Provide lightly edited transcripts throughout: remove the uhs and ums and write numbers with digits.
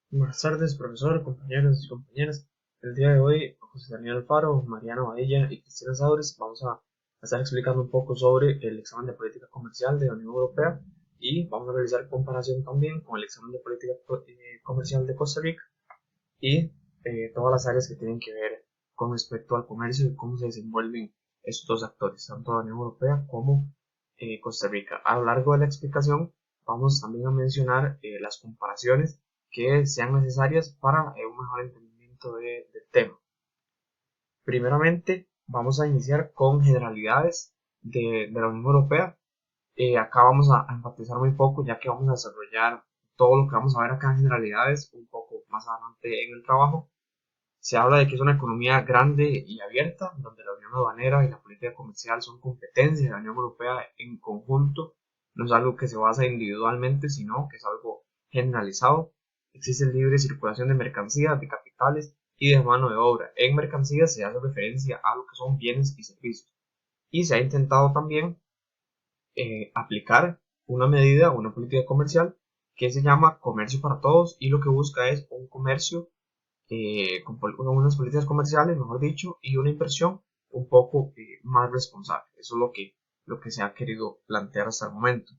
Buenas tardes, profesor, compañeros y compañeras. El día de hoy, José Daniel Alfaro, Mariana Badilla y Cristina Saures vamos a estar explicando un poco sobre el examen de política comercial de la Unión Europea y vamos a realizar comparación también con el examen de política comercial de Costa Rica y todas las áreas que tienen que ver con respecto al comercio y cómo se desenvuelven estos dos actores, tanto la Unión Europea como Costa Rica. A lo largo de la explicación vamos también a mencionar las comparaciones que sean necesarias para un mejor entendimiento del tema. Primeramente, vamos a iniciar con generalidades de la Unión Europea. Acá vamos a enfatizar muy poco, ya que vamos a desarrollar todo lo que vamos a ver acá en generalidades un poco más adelante en el trabajo. Se habla de que es una economía grande y abierta, donde la Unión Aduanera y la política comercial son competencias de la Unión Europea en conjunto. No es algo que se basa individualmente, sino que es algo generalizado. Existe libre circulación de mercancías, de capitales y de mano de obra. En mercancías se hace referencia a lo que son bienes y servicios. Y se ha intentado también aplicar una medida, una política comercial que se llama comercio para todos y lo que busca es un comercio con unas políticas comerciales, mejor dicho, y una inversión un poco más responsable. Eso es lo que se ha querido plantear hasta el momento.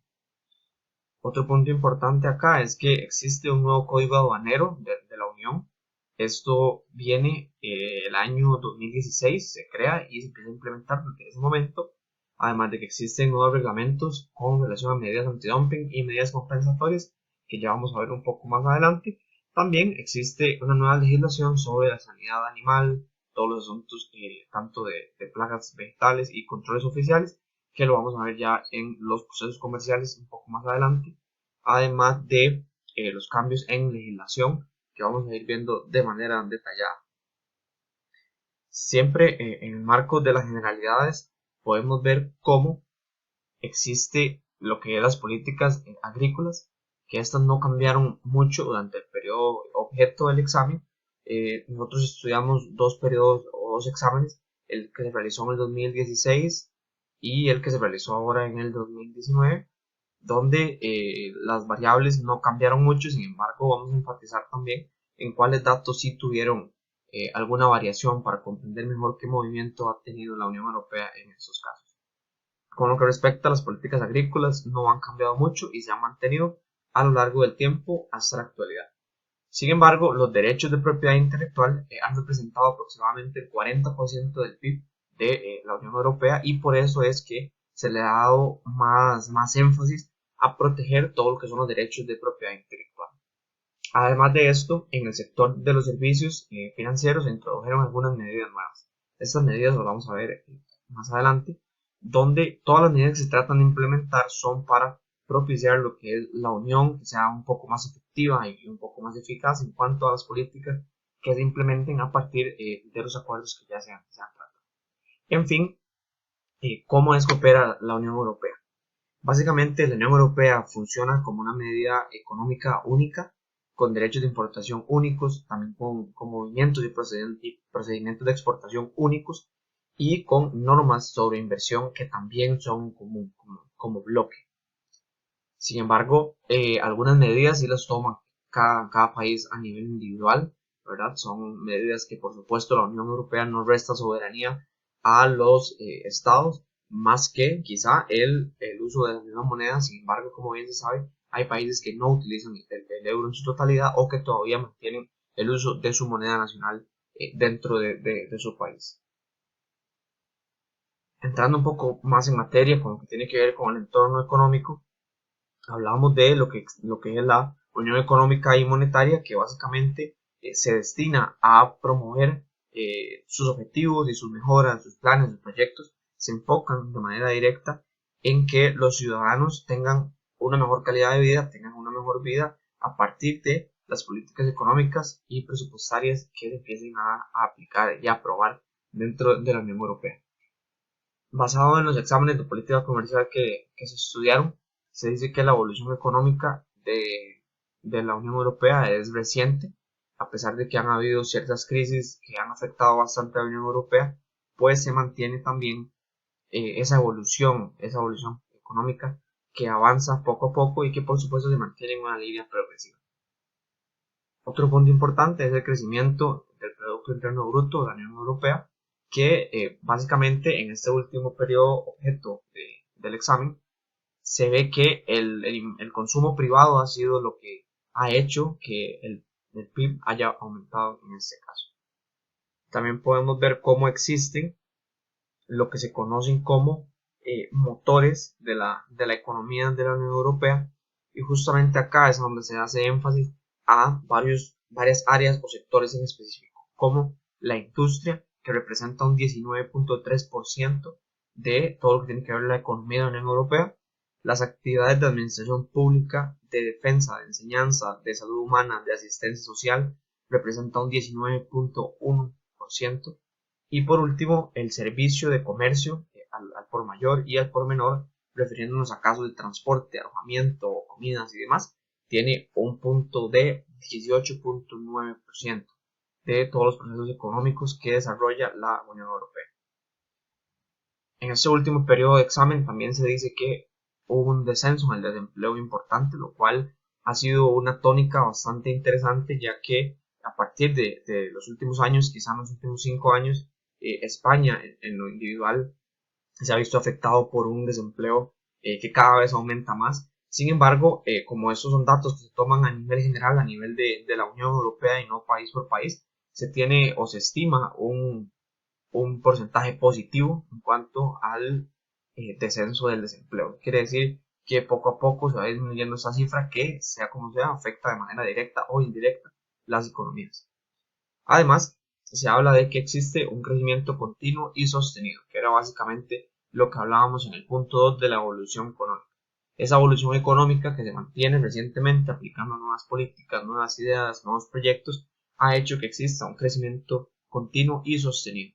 Otro punto importante acá es que existe un nuevo código aduanero de la Unión. Esto viene el año 2016, se crea y se empieza a implementar desde ese momento. Además de que existen nuevos reglamentos con relación a medidas antidumping y medidas compensatorias, que ya vamos a ver un poco más adelante. También existe una nueva legislación sobre la sanidad animal, todos los asuntos tanto de plagas vegetales y controles oficiales, que lo vamos a ver ya en los procesos comerciales un poco más adelante, además de los cambios en legislación que vamos a ir viendo de manera detallada. Siempre en el marco de las generalidades podemos ver cómo existe lo que es las políticas agrícolas, que estas no cambiaron mucho durante el periodo objeto del examen. Nosotros estudiamos dos periodos o dos exámenes, el que se realizó en el 2016 y el que se realizó ahora en el 2019, donde las variables no cambiaron mucho. Sin embargo, vamos a enfatizar también en cuáles datos sí tuvieron alguna variación para comprender mejor qué movimiento ha tenido la Unión Europea en estos casos. Con lo que respecta a las políticas agrícolas, no han cambiado mucho y se han mantenido a lo largo del tiempo hasta la actualidad. Sin embargo, los derechos de propiedad intelectual han representado aproximadamente el 40% del PIB de la Unión Europea y por eso es que se le ha dado más énfasis a proteger todo lo que son los derechos de propiedad intelectual. Además de esto, en el sector de los servicios financieros se introdujeron algunas medidas nuevas. Estas medidas las vamos a ver más adelante, donde todas las medidas que se tratan de implementar son para propiciar lo que es la unión, que sea un poco más efectiva y un poco más eficaz en cuanto a las políticas que se implementen a partir de los acuerdos que ya se han tratado. En fin, ¿cómo es que opera la Unión Europea? Básicamente, la Unión Europea funciona como una medida económica única, con derechos de importación únicos, también con movimientos y procedimientos de exportación únicos y con normas sobre inversión que también son como bloque. Sin embargo, algunas medidas sí las toma cada país a nivel individual, ¿verdad? Son medidas que por supuesto la Unión Europea no resta soberanía a los estados, más que quizá el uso de la misma moneda. Sin embargo, como bien se sabe, hay países que no utilizan el euro en su totalidad o que todavía mantienen el uso de su moneda nacional dentro de su país. Entrando un poco más en materia con lo que tiene que ver con el entorno económico, hablamos de lo que es la Unión Económica y Monetaria, que básicamente se destina a promover sus objetivos y sus mejoras, sus planes, sus proyectos, se enfocan de manera directa en que los ciudadanos tengan una mejor calidad de vida, tengan una mejor vida a partir de las políticas económicas y presupuestarias que se empiecen a aplicar y a aprobar dentro de la Unión Europea. Basado en los exámenes de política comercial que se estudiaron, se dice que la evolución económica de la Unión Europea es reciente, a pesar de que han habido ciertas crisis que han afectado bastante a la Unión Europea, pues se mantiene también esa evolución económica que avanza poco a poco y que por supuesto se mantiene en una línea progresiva. Otro punto importante es el crecimiento del Producto Interno Bruto de la Unión Europea, que básicamente en este último periodo objeto del examen se ve que el consumo privado ha sido lo que ha hecho que el PIB haya aumentado en este caso. También podemos ver cómo existen lo que se conocen como motores de la economía de la Unión Europea, y justamente acá es donde se hace énfasis a varias áreas o sectores en específico, como la industria, que representa un 19.3% de todo lo que tiene que ver la economía de la Unión Europea, las actividades de administración pública, de defensa, de enseñanza, de salud humana, de asistencia social, representa un 19.1%. Y por último, el servicio de comercio al por mayor y al por menor, refiriéndonos a casos de transporte, alojamiento, comidas y demás, tiene un punto de 18.9% de todos los procesos económicos que desarrolla la Unión Europea. En este último periodo de examen también se dice que hubo un descenso en el desempleo importante, lo cual ha sido una tónica bastante interesante, ya que a partir de los últimos años, quizás en los últimos 5 años, España en lo individual se ha visto afectado por un desempleo que cada vez aumenta más. Sin embargo, como estos son datos que se toman a nivel general, a nivel de la Unión Europea y no país por país, se tiene o se estima un porcentaje positivo en cuanto al descenso del desempleo. Quiere decir que poco a poco se va disminuyendo esa cifra que, sea como sea, afecta de manera directa o indirecta las economías. Además, se habla de que existe un crecimiento continuo y sostenido, que era básicamente lo que hablábamos en el punto 2 de la evolución económica. Esa evolución económica que se mantiene recientemente aplicando nuevas políticas, nuevas ideas, nuevos proyectos, ha hecho que exista un crecimiento continuo y sostenido.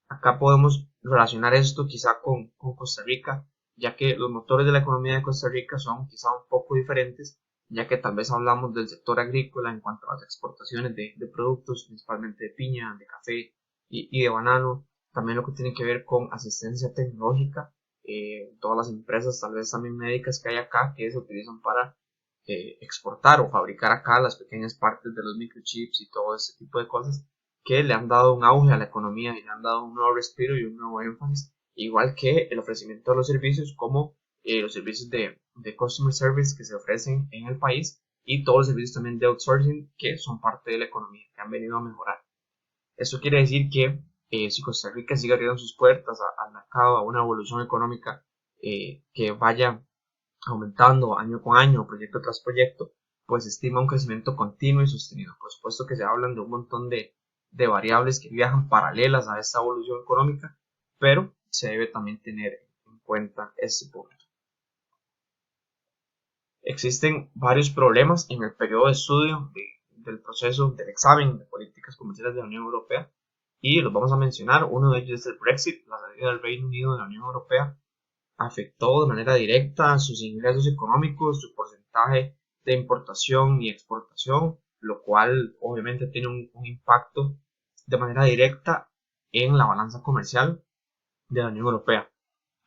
Acá podemos relacionar esto quizá con Costa Rica, ya que los motores de la economía de Costa Rica son quizá un poco diferentes, ya que tal vez hablamos del sector agrícola en cuanto a las exportaciones de productos, principalmente de piña, de café y de banano, también lo que tiene que ver con asistencia tecnológica, todas las empresas, tal vez también médicas que hay acá, que se utilizan para exportar o fabricar acá las pequeñas partes de los microchips y todo ese tipo de cosas que le han dado un auge a la economía y le han dado un nuevo respiro y un nuevo énfasis, igual que el ofrecimiento de los servicios como los servicios de customer service que se ofrecen en el país y todos los servicios también de outsourcing que son parte de la economía, que han venido a mejorar. Esto quiere decir que si Costa Rica sigue abriendo sus puertas al mercado, a una evolución económica que vaya aumentando año con año, proyecto tras proyecto, pues estima un crecimiento continuo y sostenido. Por supuesto que se hablan de un montón de variables que viajan paralelas a esta evolución económica, pero se debe también tener en cuenta este punto. Existen varios problemas en el periodo de estudio del proceso del examen de políticas comerciales de la Unión Europea y los vamos a mencionar. Uno de ellos es el Brexit, la salida del Reino Unido de la Unión Europea afectó de manera directa sus ingresos económicos, su porcentaje de importación y exportación, lo cual obviamente tiene un impacto de manera directa en la balanza comercial de la Unión Europea.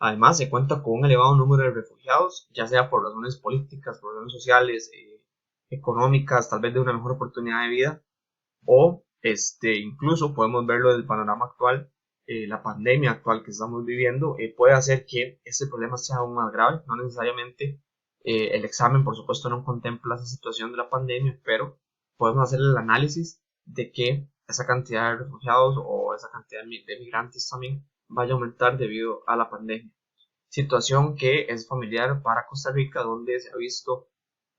Además, se cuenta con un elevado número de refugiados, ya sea por razones políticas, por razones sociales, económicas, tal vez de una mejor oportunidad de vida, o incluso podemos verlo desde el panorama actual, la pandemia actual que estamos viviendo puede hacer que este problema sea aún más grave. No necesariamente el examen, por supuesto, no contempla esa situación de la pandemia, pero podemos hacer el análisis de que esa cantidad de refugiados o esa cantidad de migrantes también vaya a aumentar debido a la pandemia. Situación que es familiar para Costa Rica, donde se ha visto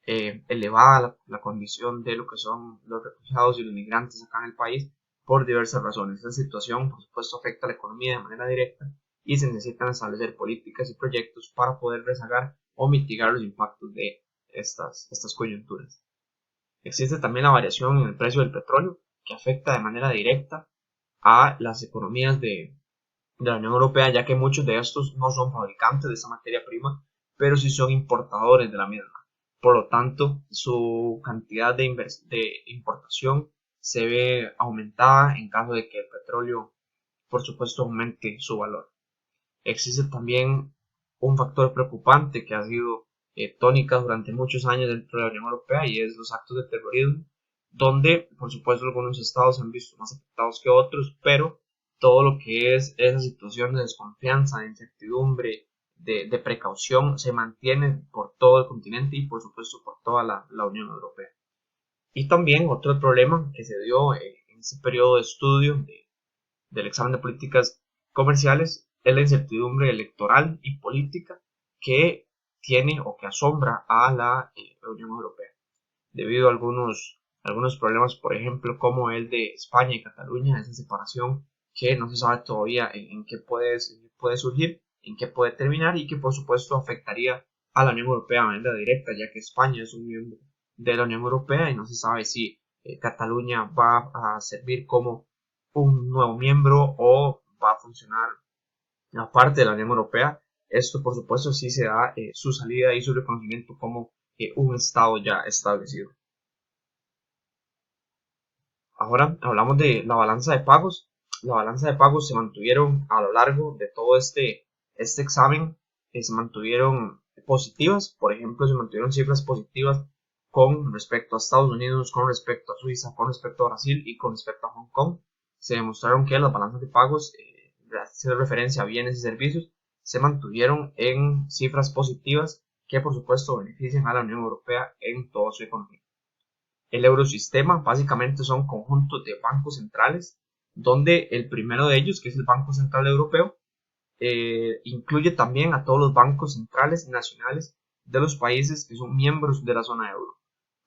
elevada la condición de lo que son los refugiados y los migrantes acá en el país por diversas razones. Esta situación, por supuesto, afecta a la economía de manera directa y se necesitan establecer políticas y proyectos para poder rezagar o mitigar los impactos de estas coyunturas. Existe también la variación en el precio del petróleo, que afecta de manera directa a las economías de la Unión Europea, ya que muchos de estos no son fabricantes de esa materia prima, pero sí son importadores de la misma. Por lo tanto, su cantidad de importación se ve aumentada en caso de que el petróleo, por supuesto, aumente su valor. Existe también un factor preocupante que ha sido tónica durante muchos años dentro de la Unión Europea y es los actos de terrorismo, donde por supuesto algunos estados se han visto más afectados que otros, pero todo lo que es esa situación de desconfianza, de incertidumbre, de precaución se mantiene por todo el continente y por supuesto por toda la Unión Europea. Y también otro problema que se dio en ese periodo de estudio del examen de políticas comerciales es la incertidumbre electoral y política que tiene o que asombra a la Unión Europea, debido a algunos problemas, por ejemplo, como el de España y Cataluña, esa separación que no se sabe todavía en qué puede surgir, en qué puede terminar y que por supuesto afectaría a la Unión Europea de manera directa, ya que España es un miembro de la Unión Europea y no se sabe si Cataluña va a servir como un nuevo miembro o va a funcionar aparte de la Unión Europea. Esto por supuesto sí se da su salida y su reconocimiento como un Estado ya establecido. Ahora hablamos de la balanza de pagos. La balanza de pagos se mantuvieron a lo largo de todo este examen, se mantuvieron positivas. Por ejemplo, se mantuvieron cifras positivas con respecto a Estados Unidos, con respecto a Suiza, con respecto a Brasil y con respecto a Hong Kong. Se demostraron que las balanzas de pagos, haciendo referencia a bienes y servicios, se mantuvieron en cifras positivas que por supuesto benefician a la Unión Europea en toda su economía. El eurosistema básicamente son conjuntos de bancos centrales, donde el primero de ellos, que es el Banco Central Europeo, incluye también a todos los bancos centrales nacionales de los países que son miembros de la zona euro.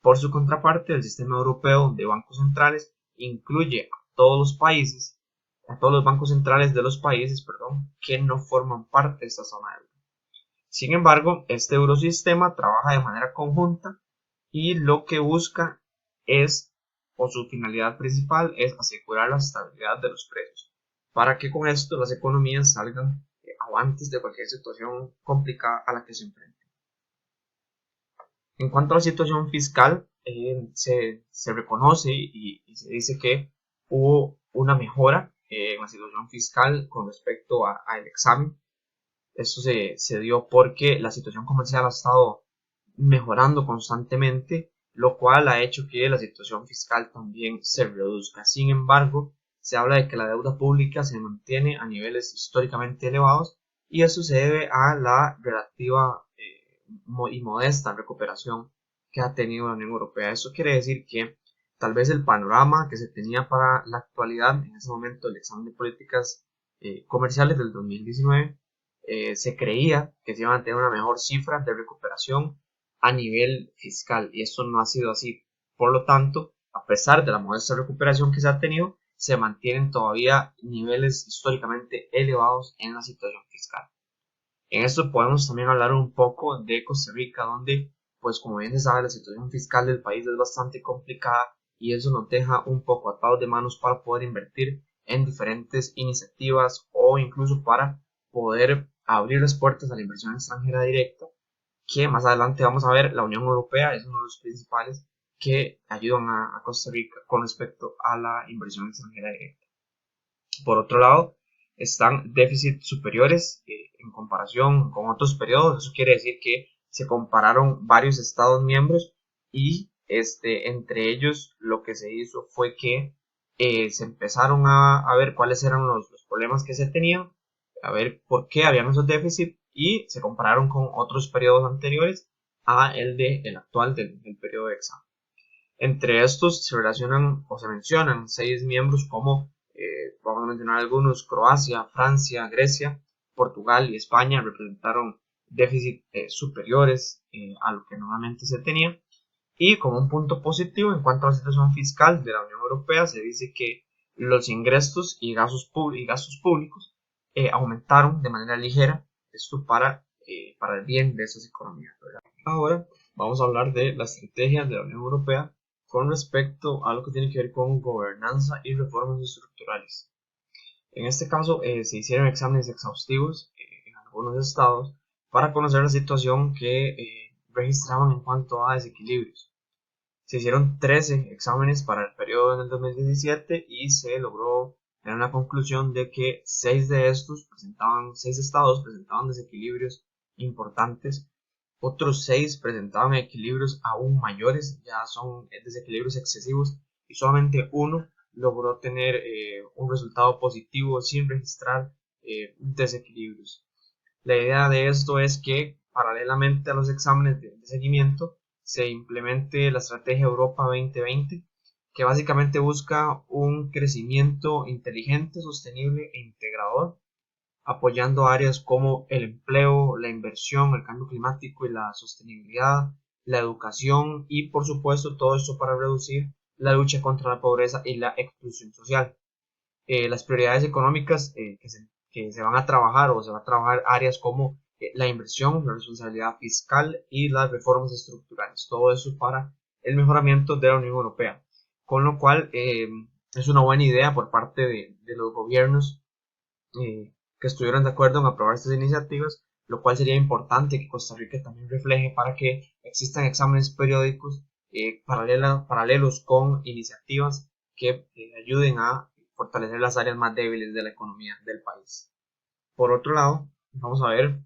Por su contraparte, el sistema europeo de bancos centrales incluye a todos los países, a todos los bancos centrales de los países, perdón, que no forman parte de esta zona euro. Sin embargo, este eurosistema trabaja de manera conjunta y lo que busca es, o su finalidad principal es asegurar la estabilidad de los precios, para que con esto las economías salgan avantes de cualquier situación complicada a la que se enfrenten. En cuanto a la situación fiscal, se reconoce y se dice que hubo una mejora en la situación fiscal con respecto al examen. Esto se dio porque la situación comercial ha estado mejorando constantemente, lo cual ha hecho que la situación fiscal también se reduzca. Sin embargo, se habla de que la deuda pública se mantiene a niveles históricamente elevados y eso se debe a la relativa y modesta recuperación que ha tenido la Unión Europea. Eso quiere decir que tal vez el panorama que se tenía para la actualidad, en ese momento el examen de políticas comerciales del 2019, se creía que se iban a tener una mejor cifra de recuperación a nivel fiscal y esto no ha sido así. Por lo tanto, a pesar de la modesta recuperación que se ha tenido, se mantienen todavía niveles históricamente elevados en la situación fiscal. En esto podemos también hablar un poco de Costa Rica, donde, pues como bien se sabe, la situación fiscal del país es bastante complicada y eso nos deja un poco atados de manos para poder invertir en diferentes iniciativas o incluso para poder abrir las puertas a la inversión extranjera directa, que más adelante vamos a ver. La Unión Europea es uno de los principales que ayudan a Costa Rica con respecto a la inversión extranjera directa. Por otro lado, están déficits superiores en comparación con otros periodos. Eso quiere decir que se compararon varios estados miembros y entre ellos lo que se hizo fue que se empezaron a ver cuáles eran los problemas que se tenían, a ver por qué habían esos déficits y se compararon con otros periodos anteriores a el actual del periodo de examen. Entre estos se relacionan o se mencionan 6 miembros como, vamos a mencionar algunos: Croacia, Francia, Grecia, Portugal y España representaron déficits superiores a lo que normalmente se tenía. Y como un punto positivo en cuanto a la situación fiscal de la Unión Europea, se dice que los ingresos y gastos públicos aumentaron de manera ligera, esto para el bien de esas economías, ¿verdad? Ahora vamos a hablar de la estrategia de la Unión Europea con respecto a lo que tiene que ver con gobernanza y reformas estructurales. En este caso se hicieron exámenes exhaustivos en algunos estados para conocer la situación que registraban en cuanto a desequilibrios. Se hicieron 13 exámenes para el periodo del 2017 y se logró tener una conclusión de que 6 estados presentaban desequilibrios importantes otros 6 presentaban equilibrios aún mayores, ya son desequilibrios excesivos, y solamente uno logró tener un resultado positivo sin registrar desequilibrios. La idea de esto es que, paralelamente a los exámenes de seguimiento, se implemente la estrategia Europa 2020, que básicamente busca un crecimiento inteligente, sostenible e integrador, apoyando áreas como el empleo, la inversión, el cambio climático y la sostenibilidad, la educación y, por supuesto, todo esto para reducir la lucha contra la pobreza y la exclusión social. Las prioridades económicas que se van a trabajar, o se va a trabajar áreas como la inversión, la responsabilidad fiscal y las reformas estructurales. Todo eso para el mejoramiento de la Unión Europea. Con lo cual es una buena idea por parte de los gobiernos que estuvieran de acuerdo en aprobar estas iniciativas, lo cual sería importante que Costa Rica también refleje para que existan exámenes periódicos paralelos con iniciativas que ayuden a fortalecer las áreas más débiles de la economía del país. Por otro lado, vamos a ver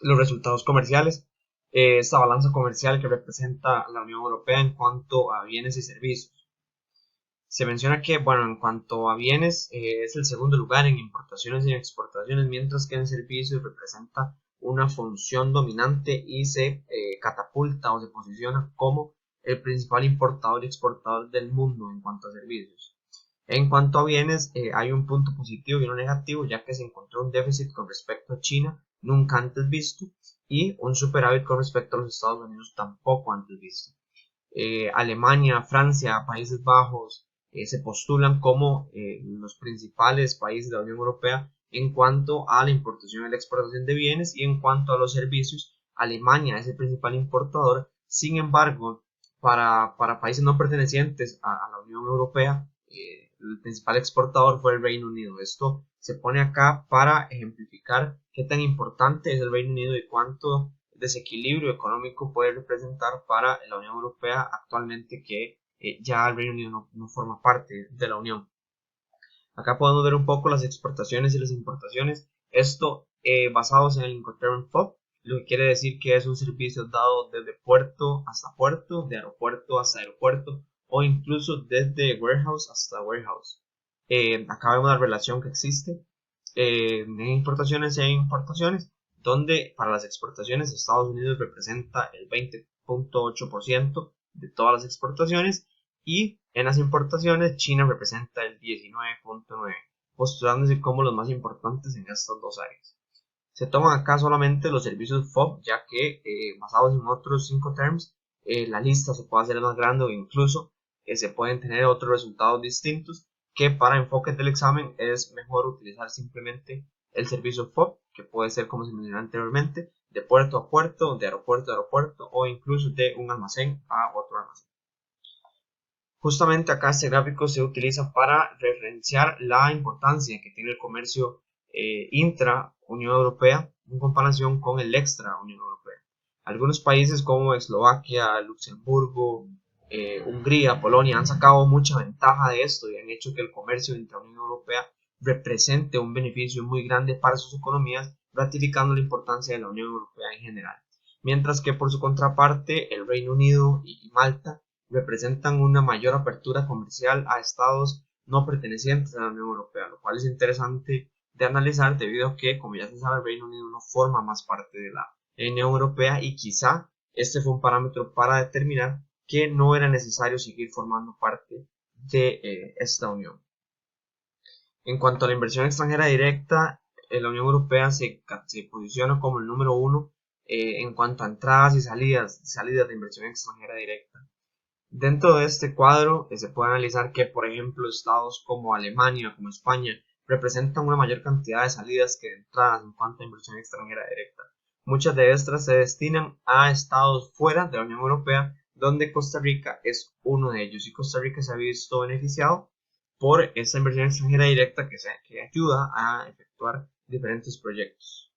los resultados comerciales. Esta balanza comercial que representa la Unión Europea en cuanto a bienes y servicios. Se menciona que, bueno, en cuanto a bienes, es el segundo lugar en importaciones y exportaciones, mientras que en servicios representa una función dominante y se catapulta o se posiciona como el principal importador y exportador del mundo en cuanto a servicios. En cuanto a bienes, hay un punto positivo y uno negativo, ya que se encontró un déficit con respecto a China nunca antes visto y un superávit con respecto a los Estados Unidos tampoco antes visto. Alemania, Francia, Países Bajos se postulan como los principales países de la Unión Europea en cuanto a la importación y la exportación de bienes, y en cuanto a los servicios, Alemania es el principal importador. Sin embargo, para países no pertenecientes a la Unión Europea, el principal exportador fue el Reino Unido. Esto se pone acá para ejemplificar qué tan importante es el Reino Unido y cuánto desequilibrio económico puede representar para la Unión Europea actualmente, que ya el Reino Unido no forma parte de la Unión. Acá podemos ver un poco las exportaciones y las importaciones, esto basados en el Incoterm FOB, lo que quiere decir que es un servicio dado desde puerto hasta puerto, de aeropuerto hasta aeropuerto, o incluso desde warehouse hasta warehouse. Acá vemos la relación que existe en importaciones y importaciones, donde para las exportaciones Estados Unidos representa el 20.8% de todas las exportaciones, y en las importaciones China representa el 19.9%, postulándose como los más importantes en estas dos áreas. Se toman acá solamente los servicios FOB, ya que basados en otros 5 terms, la lista se puede hacer más grande, o incluso se pueden tener otros resultados distintos, que para enfoques del examen es mejor utilizar simplemente el servicio FOB, que puede ser, como se mencionó anteriormente, de puerto a puerto, de aeropuerto a aeropuerto, o incluso de un almacén a otro almacén. Justamente acá este gráfico se utiliza para referenciar la importancia que tiene el comercio intra Unión Europea en comparación con el extra Unión Europea. Algunos países como Eslovaquia, Luxemburgo, Hungría, Polonia han sacado mucha ventaja de esto y han hecho que el comercio intra Unión Europea represente un beneficio muy grande para sus economías, ratificando la importancia de la Unión Europea en general. Mientras que por su contraparte el Reino Unido y Malta representan una mayor apertura comercial a estados no pertenecientes a la Unión Europea, lo cual es interesante de analizar debido a que, como ya se sabe, el Reino Unido no forma más parte de la Unión Europea, y quizá este fue un parámetro para determinar que no era necesario seguir formando parte de esta unión. En cuanto a la inversión extranjera directa, la Unión Europea se posiciona como el número 1 en cuanto a entradas y salidas de inversión extranjera directa. Dentro de este cuadro se puede analizar que, por ejemplo, estados como Alemania, como España, representan una mayor cantidad de salidas que de entradas en cuanto a inversión extranjera directa. Muchas de estas se destinan a estados fuera de la Unión Europea, donde Costa Rica es uno de ellos, y Costa Rica se ha visto beneficiado por esta inversión extranjera directa que ayuda a efectuar diferentes proyectos.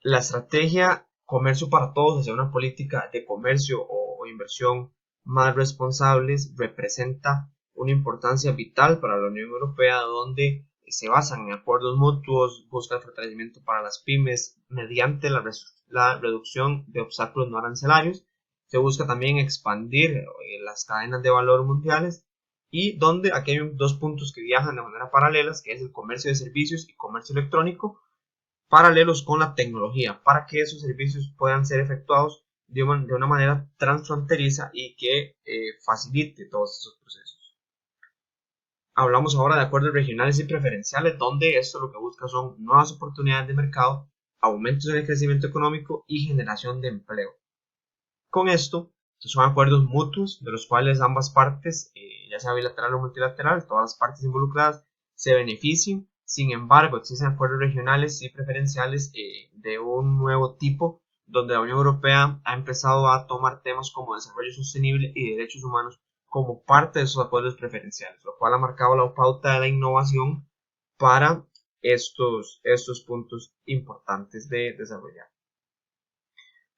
La estrategia Comercio para Todos hacia una política de comercio o inversión más responsables representa una importancia vital para la Unión Europea, donde se basan en acuerdos mutuos, busca el fortalecimiento para las pymes mediante la reducción de obstáculos no arancelarios. Se busca también expandir las cadenas de valor mundiales, y donde aquí hay dos puntos que viajan de manera paralelas, que es el comercio de servicios y comercio electrónico, paralelos con la tecnología, para que esos servicios puedan ser efectuados de una manera transfronteriza y que facilite todos esos procesos. Hablamos ahora de acuerdos regionales y preferenciales, donde esto lo que busca son nuevas oportunidades de mercado, aumentos en el crecimiento económico y generación de empleo. Con esto, son acuerdos mutuos de los cuales ambas partes, ya sea bilateral o multilateral, todas las partes involucradas se benefician. Sin embargo, existen acuerdos regionales y preferenciales de un nuevo tipo, donde la Unión Europea ha empezado a tomar temas como desarrollo sostenible y derechos humanos como parte de esos acuerdos preferenciales, lo cual ha marcado la pauta de la innovación para estos puntos importantes de desarrollar.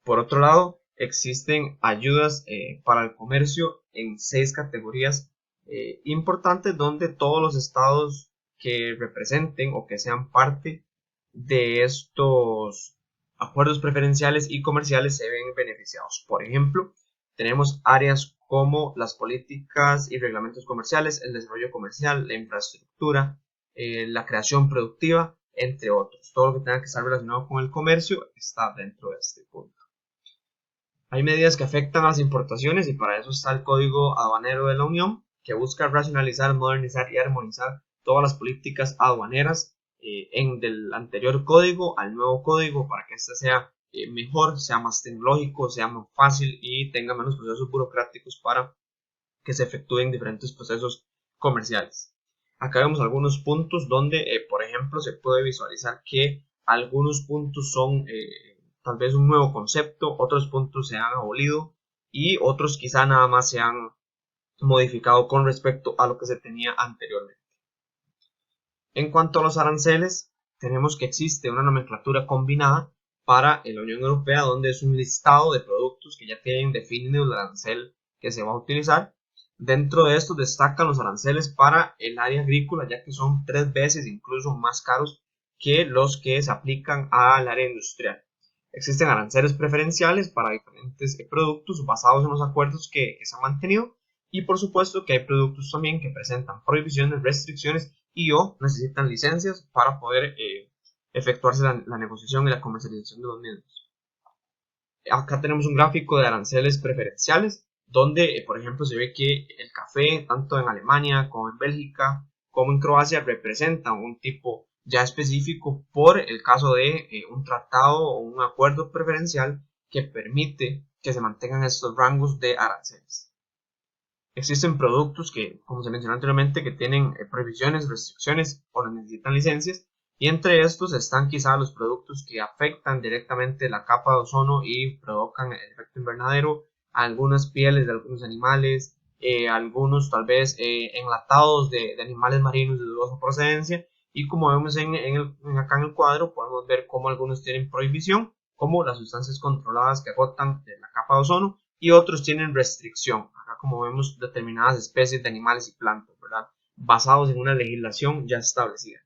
Por otro lado, existen ayudas para el comercio en 6 categorías importantes, donde todos los estados que representen o que sean parte de estos acuerdos preferenciales y comerciales se ven beneficiados. Por ejemplo, tenemos áreas como las políticas y reglamentos comerciales, el desarrollo comercial, la infraestructura, la creación productiva, entre otros. Todo lo que tenga que estar relacionado con el comercio está dentro de este punto. Hay medidas que afectan a las importaciones, y para eso está el Código Aduanero de la Unión, que busca racionalizar, modernizar y armonizar todas las políticas aduaneras del anterior código al nuevo código, para que este sea mejor, sea más tecnológico, sea más fácil y tenga menos procesos burocráticos para que se efectúen diferentes procesos comerciales. Acá vemos algunos puntos donde, por ejemplo, se puede visualizar que algunos puntos son tal vez un nuevo concepto, otros puntos se han abolido y otros quizá nada más se han modificado con respecto a lo que se tenía anteriormente. En cuanto a los aranceles, tenemos que existe una nomenclatura combinada para la Unión Europea, donde es un listado de productos que ya tienen definido el arancel que se va a utilizar. Dentro de esto destacan los aranceles para el área agrícola, ya que son 3 veces incluso más caros que los que se aplican al área industrial. Existen aranceles preferenciales para diferentes productos basados en los acuerdos que se han mantenido, y por supuesto que hay productos también que presentan prohibiciones, restricciones y o necesitan licencias para poder efectuarse la negociación y la comercialización de los mismos. Acá tenemos un gráfico de aranceles preferenciales, donde por ejemplo se ve que el café, tanto en Alemania como en Bélgica como en Croacia, representan un tipo ya específico por el caso de un tratado o un acuerdo preferencial que permite que se mantengan estos rangos de aranceles. Existen productos que, como se mencionó anteriormente, que tienen prohibiciones, restricciones o necesitan licencias, y entre estos están quizá los productos que afectan directamente la capa de ozono y provocan el efecto invernadero, algunas pieles de algunos animales, algunos tal vez enlatados de animales marinos de dudosa procedencia. Y como vemos acá en el cuadro, podemos ver cómo algunos tienen prohibición, como las sustancias controladas que agotan la capa de ozono, y otros tienen restricción. Acá como vemos determinadas especies de animales y plantas, ¿verdad? Basados en una legislación ya establecida.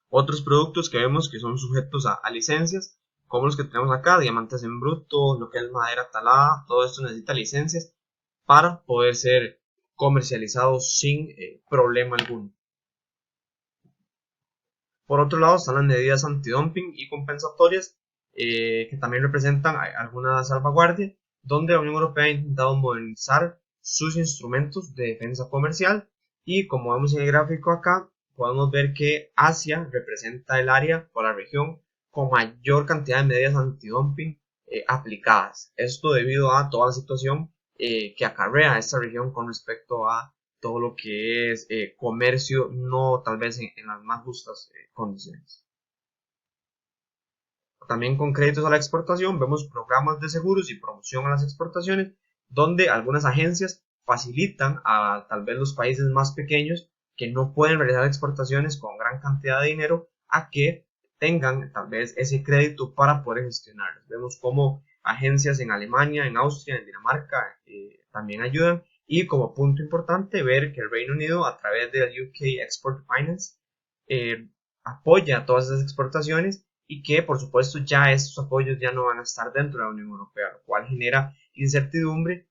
Otros productos que vemos que son sujetos a licencias, como los que tenemos acá, diamantes en bruto, lo que es madera talada, todo esto necesita licencias para poder ser comercializados sin problema alguno. Por otro lado están las medidas antidumping y compensatorias, que también representan alguna salvaguardia, donde la Unión Europea ha intentado modernizar sus instrumentos de defensa comercial, y como vemos en el gráfico acá, podemos ver que Asia representa el área o la región con mayor cantidad de medidas antidumping aplicadas. Esto debido a toda la situación que acarrea esta región con respecto a todo lo que es comercio, no tal vez en las más justas condiciones. También con créditos a la exportación vemos programas de seguros y promoción a las exportaciones, donde algunas agencias facilitan a tal vez los países más pequeños que no pueden realizar exportaciones con gran cantidad de dinero a que tengan tal vez ese crédito para poder gestionarlos. Vemos como agencias en Alemania, en Austria, en Dinamarca también ayudan. Y como punto importante ver que el Reino Unido, a través del UK Export Finance, apoya todas esas exportaciones y que por supuesto ya estos apoyos ya no van a estar dentro de la Unión Europea, lo cual genera incertidumbre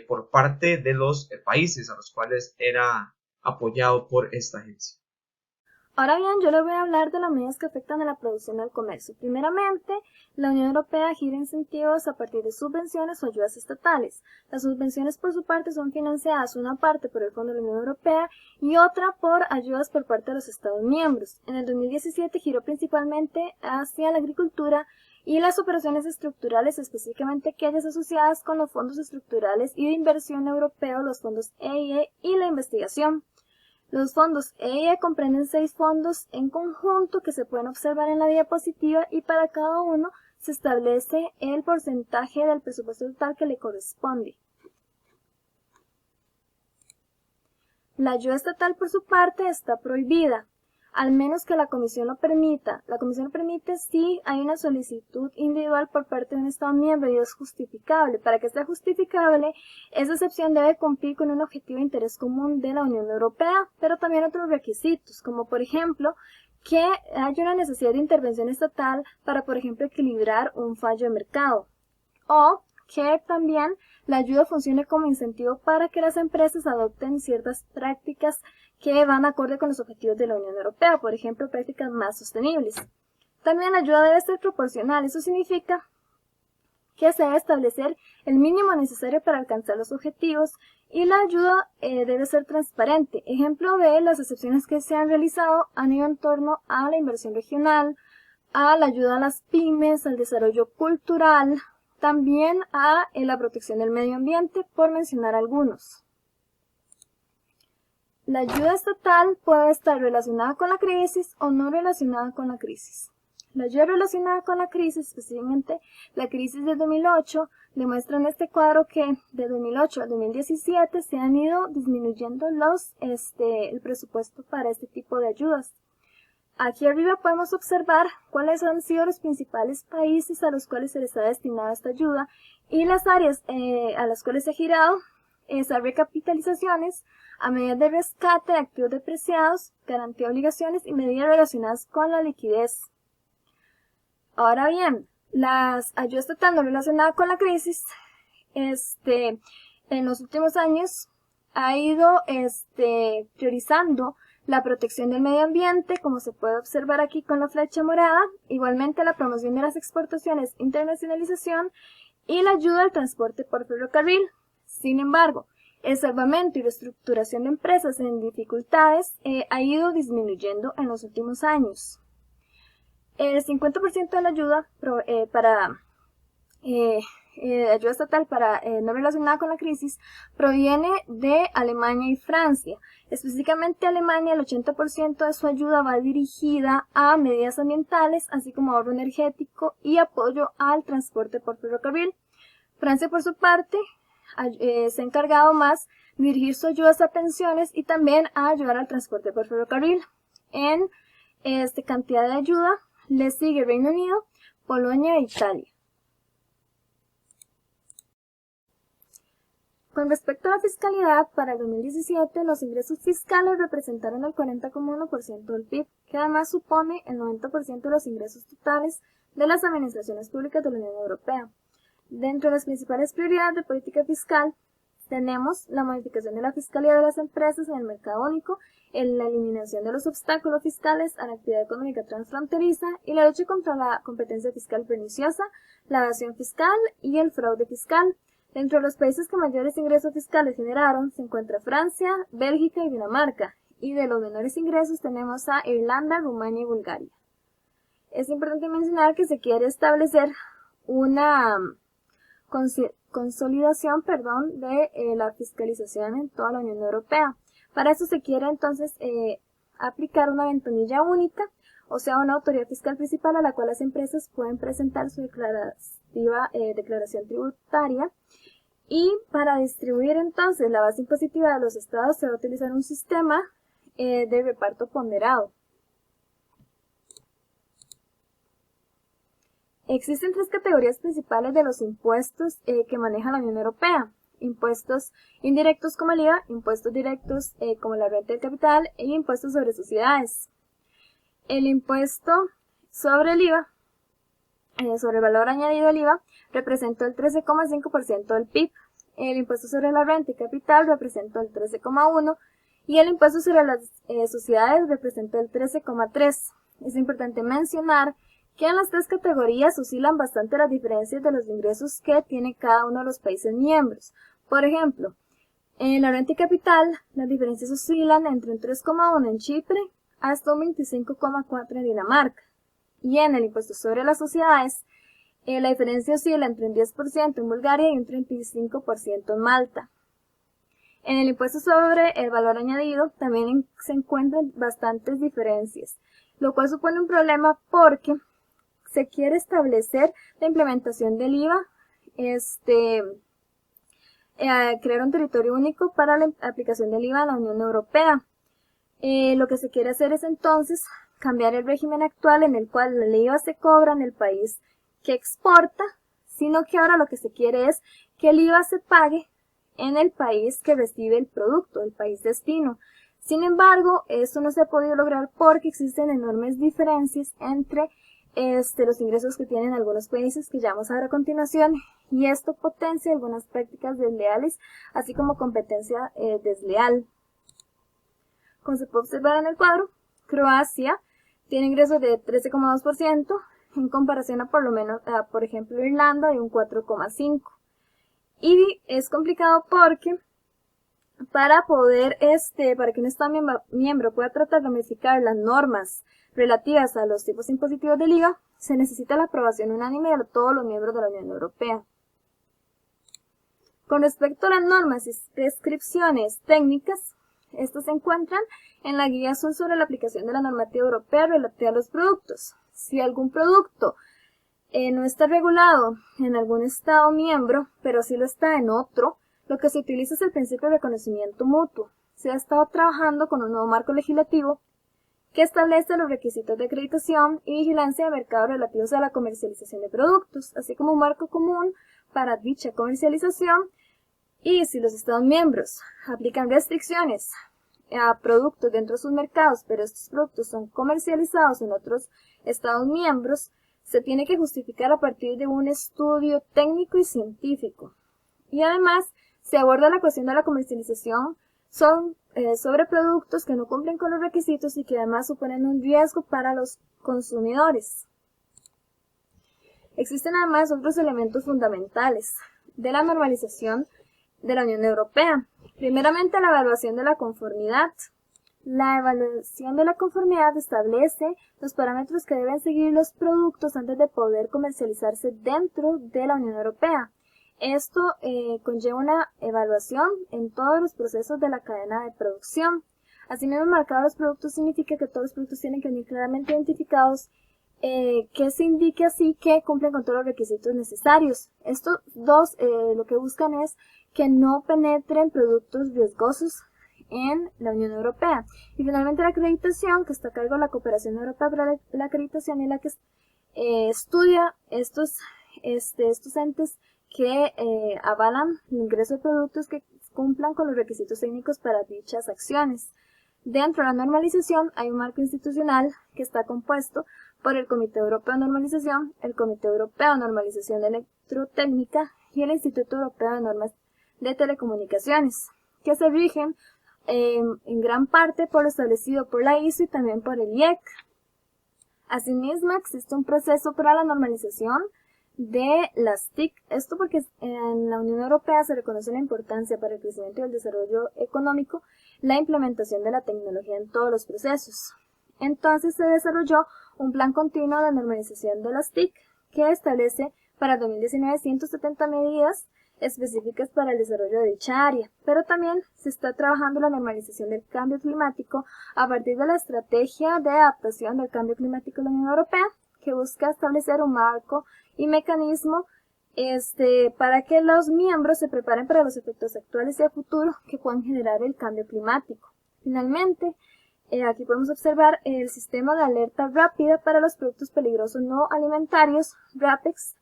por parte de los países a los cuales era apoyado por esta agencia. Ahora bien, yo les voy a hablar de las medidas que afectan a la producción del comercio. Primeramente, la Unión Europea gira incentivos a partir de subvenciones o ayudas estatales. Las subvenciones por su parte son financiadas una parte por el Fondo de la Unión Europea y otra por ayudas por parte de los Estados miembros. En el 2017 giró principalmente hacia la agricultura y las operaciones estructurales, específicamente aquellas asociadas con los fondos estructurales y de inversión europeos, los fondos EIE y la investigación. Los fondos EIE comprenden 6 fondos en conjunto que se pueden observar en la diapositiva y para cada uno se establece el porcentaje del presupuesto total que le corresponde. La ayuda estatal, por su parte, está prohibida, al menos que la Comisión lo permita. La Comisión lo permite si hay una solicitud individual por parte de un Estado miembro y es justificable. Para que sea justificable, esa excepción debe cumplir con un objetivo de interés común de la Unión Europea, pero también otros requisitos, como por ejemplo, que haya una necesidad de intervención estatal para, por ejemplo, equilibrar un fallo de mercado, o que también la ayuda funcione como incentivo para que las empresas adopten ciertas prácticas que van acorde con los objetivos de la Unión Europea, por ejemplo, prácticas más sostenibles. También la ayuda debe ser proporcional, eso significa que se debe establecer el mínimo necesario para alcanzar los objetivos y la ayuda debe ser transparente. Ejemplo de las excepciones que se han realizado han ido en torno a la inversión regional, a la ayuda a las pymes, al desarrollo cultural, también a la protección del medio ambiente, por mencionar algunos. La ayuda estatal puede estar relacionada con la crisis o no relacionada con la crisis. La ayuda relacionada con la crisis, especialmente la crisis de 2008, demuestra en este cuadro que de 2008 al 2017 se han ido disminuyendo el presupuesto para este tipo de ayudas. Aquí arriba podemos observar cuáles han sido los principales países a los cuales se les ha destinado esta ayuda y las áreas a las cuales se ha girado esas recapitalizaciones a medidas de rescate de activos depreciados, garantía de obligaciones y medidas relacionadas con la liquidez. Ahora bien, las ayudas estatales no relacionadas con la crisis, en los últimos años ha ido priorizando la protección del medio ambiente, como se puede observar aquí con la flecha morada, igualmente la promoción de las exportaciones, internacionalización y la ayuda al transporte por ferrocarril. Sin embargo, el salvamento y reestructuración de empresas en dificultades ha ido disminuyendo en los últimos años. El 50% de la ayuda ayuda estatal no relacionada con la crisis proviene de Alemania y Francia. Específicamente Alemania, el 80% de su ayuda va dirigida a medidas ambientales, así como ahorro energético y apoyo al transporte por ferrocarril. Francia, por su parte, se ha encargado más de dirigir sus ayudas a pensiones y también a ayudar al transporte por ferrocarril. En cantidad de ayuda le sigue Reino Unido, Polonia e Italia. Con respecto a la fiscalidad, para el 2017 los ingresos fiscales representaron el 40,1% del PIB, que además supone el 90% de los ingresos totales de las administraciones públicas de la Unión Europea. Dentro de las principales prioridades de política fiscal, tenemos la modificación de la fiscalidad de las empresas en el mercado único, la eliminación de los obstáculos fiscales a la actividad económica transfronteriza y la lucha contra la competencia fiscal perniciosa, la evasión fiscal y el fraude fiscal. Dentro de los países que mayores ingresos fiscales generaron se encuentra Francia, Bélgica y Dinamarca, y de los menores ingresos tenemos a Irlanda, Rumania y Bulgaria. Es importante mencionar que se quiere establecer una consolidación de la fiscalización en toda la Unión Europea. Para eso se quiere entonces aplicar una ventanilla única, o sea, una autoridad fiscal principal a la cual las empresas pueden presentar su declaración tributaria. Y para distribuir entonces la base impositiva de los estados se va a utilizar un sistema de reparto ponderado. Existen 3 categorías principales de los impuestos que maneja la Unión Europea. Impuestos indirectos como el IVA, impuestos directos como la renta del capital e impuestos sobre sociedades. El impuesto sobre el IVA, sobre el valor añadido del IVA, representó el 13,5% del PIB. El impuesto sobre la renta y capital representó el 13,1% y el impuesto sobre las sociedades representó el 13,3%. Es importante mencionar que en las tres categorías oscilan bastante las diferencias de los ingresos que tiene cada uno de los países miembros. Por ejemplo, en la renta y capital, las diferencias oscilan entre un 3,1 en Chipre hasta un 25,4 en Dinamarca. Y en el impuesto sobre las sociedades, la diferencia oscila entre un 10% en Bulgaria y un 35% en Malta. En el impuesto sobre el valor añadido también se encuentran bastantes diferencias, lo cual supone un problema porque se quiere establecer la implementación del IVA, crear un territorio único para la aplicación del IVA en la Unión Europea. Lo que se quiere hacer es entonces cambiar el régimen actual en el cual el IVA se cobra en el país que exporta, sino que ahora lo que se quiere es que el IVA se pague en el país que recibe el producto, el país destino. Sin embargo, esto no se ha podido lograr porque existen enormes diferencias entre los ingresos que tienen algunos países que ya vamos a ver a continuación, y esto potencia algunas prácticas desleales, así como competencia desleal. Como se puede observar en el cuadro, Croacia tiene ingresos de 13,2% en comparación a por ejemplo, Irlanda de un 4,5%. Y es complicado porque para que un Estado miembro pueda tratar de modificar las normas relativas a los tipos impositivos del IVA, se necesita la aprobación unánime de todos los miembros de la Unión Europea. Con respecto a las normas y prescripciones técnicas, estas se encuentran en la Guía Azul sobre la aplicación de la normativa europea relativa a los productos. Si algún producto no está regulado en algún Estado miembro, pero sí lo está en otro, lo que se utiliza es el principio de reconocimiento mutuo. Se ha estado trabajando con un nuevo marco legislativo que establece los requisitos de acreditación y vigilancia de mercado relativos a la comercialización de productos, así como un marco común para dicha comercialización. Y si los Estados miembros aplican restricciones a productos dentro de sus mercados, pero estos productos son comercializados en otros Estados miembros, se tiene que justificar a partir de un estudio técnico y científico. Y además, se aborda la cuestión de la comercialización sobre productos que no cumplen con los requisitos y que además suponen un riesgo para los consumidores. Existen además otros elementos fundamentales de la normalización de la Unión Europea. Primeramente, la evaluación de la conformidad. La evaluación de la conformidad establece los parámetros que deben seguir los productos antes de poder comercializarse dentro de la Unión Europea. Esto conlleva una evaluación en todos los procesos de la cadena de producción. Asimismo, marcar los productos significa que todos los productos tienen que venir claramente identificados, que se indique así que cumplen con todos los requisitos necesarios. Estos dos lo que buscan es que no penetren productos riesgosos en la Unión Europea. Y finalmente la acreditación, que está a cargo de la Cooperación Europea para la Acreditación, y la que estudia estos entes que avalan el ingreso de productos que cumplan con los requisitos técnicos para dichas acciones. Dentro de la normalización hay un marco institucional que está compuesto por el Comité Europeo de Normalización, el Comité Europeo de Normalización de Electrotécnica y el Instituto Europeo de Normas de Telecomunicaciones, que se rigen en gran parte por lo establecido por la ISO y también por el IEC. Asimismo, existe un proceso para la normalización de las TIC. Esto porque en la Unión Europea se reconoce la importancia para el crecimiento y el desarrollo económico la implementación de la tecnología en todos los procesos. Entonces se desarrolló un plan continuo de normalización de las TIC que establece para 2019 170 medidas específicas para el desarrollo de dicha área, pero también se está trabajando la normalización del cambio climático a partir de la estrategia de adaptación del cambio climático de la Unión Europea, que busca establecer un marco y mecanismo para que los miembros se preparen para los efectos actuales y a futuro que puedan generar el cambio climático. Finalmente, aquí podemos observar el sistema de alerta rápida para los productos peligrosos no alimentarios, RAPEX,